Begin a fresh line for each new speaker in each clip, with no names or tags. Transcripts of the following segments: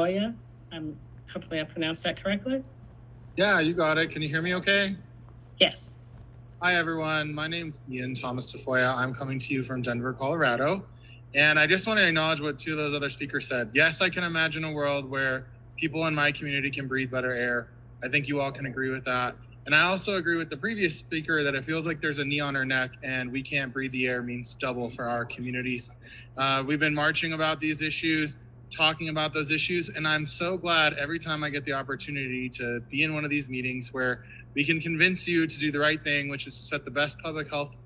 Tafoya. Hopefully I pronounced that correctly.
Yeah, you got it. Can you hear me okay?
Yes.
Hi, everyone. My name's Ean Thomas Tafoya. I'm coming to you from Denver, Colorado. And I just want to acknowledge what two of those other speakers said. Yes, I can imagine a world where people in my community can breathe better air. I think you all can agree with that. And I also agree with the previous speaker that it feels like there's a knee on our neck and we can't breathe the air means double for our communities. We've been marching about these issues, talking about those issues, and I'm so glad every time I get the opportunity to be in one of these meetings where we can convince you to do the right thing, which is to set the best public health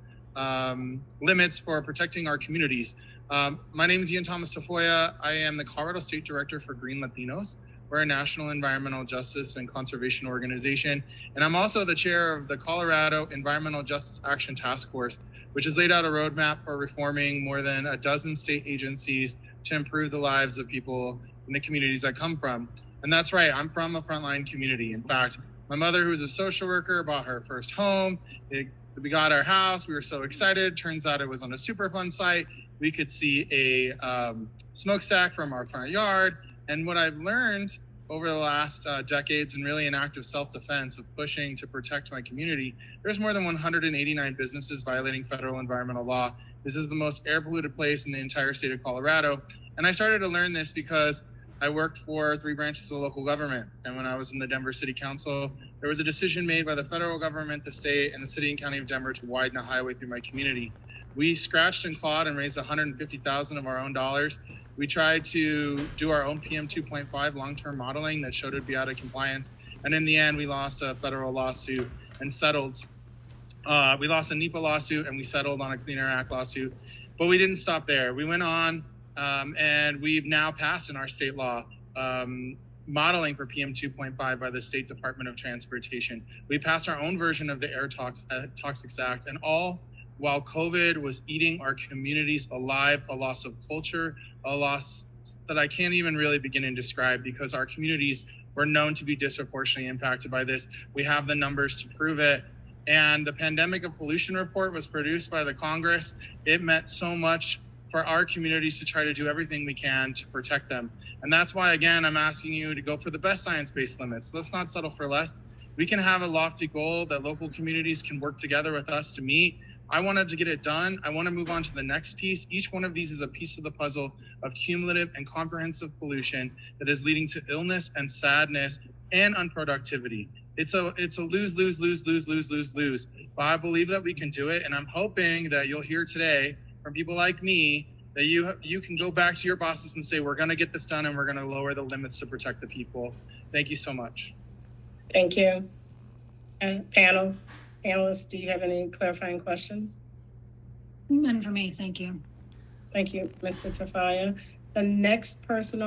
limits for protecting our communities. My name is Ean Thomas Tafoya. I am the Colorado State Director for Green Latinos. We're a national environmental justice and conservation organization. And I'm also the chair of the Colorado Environmental Justice Action Task Force, which has laid out a roadmap for reforming more than a dozen state agencies to improve the lives of people in the communities I come from. And that's right, I'm from a frontline community. In fact, my mother, who's a social worker, bought her first home. We got our house. We were so excited. Turns out it was on a Superfund site. We could see a smokestack from our front yard. And what I've learned over the last decades, and really an act of self-defense of pushing to protect my community, there's more than 189 businesses violating federal environmental law. This is the most air polluted place in the entire state of Colorado. And I started to learn this because I worked for 3 branches of local government. And when I was in the Denver City Council, there was a decision made by the federal government, the state, and the city and county of Denver to widen a highway through my community. We scratched and clawed and raised $150,000 of our own dollars. We tried to do our own PM 2.5 long-term modeling that showed it'd be out of compliance. And in the end, we lost a federal lawsuit and settled. We lost a NEPA lawsuit and we settled on a Clean Air Act lawsuit. But we didn't stop there. We went on and we've now passed in our state law modeling for PM 2.5 by the State Department of Transportation. We passed our own version of the Air Toxics Act, and all while COVID was eating our communities alive, a loss of culture, a loss that I can't even really begin to describe because our communities were known to be disproportionately impacted by this. We have the numbers to prove it. And the Pandemic of Pollution report was produced by the Congress. It meant so much for our communities to try to do everything we can to protect them. And that's why, again, I'm asking you to go for the best science-based limits. Let's not settle for less. We can have a lofty goal that local communities can work together with us to meet. I wanted to get it done. I want to move on to the next piece. Each one of these is a piece of the puzzle of cumulative and comprehensive pollution that is leading to illness and sadness and unproductivity. It's a lose, lose, lose, lose, lose, lose, lose. But I believe that we can do it. And I'm hoping that you'll hear today from people like me that you can go back to your bosses and say, we're going to get this done and we're going to lower the limits to protect the people. Thank you so much.
Thank you. And panelists, do you have any clarifying questions?
None for me, thank you.
Thank you, Mr. Tafoya. The next person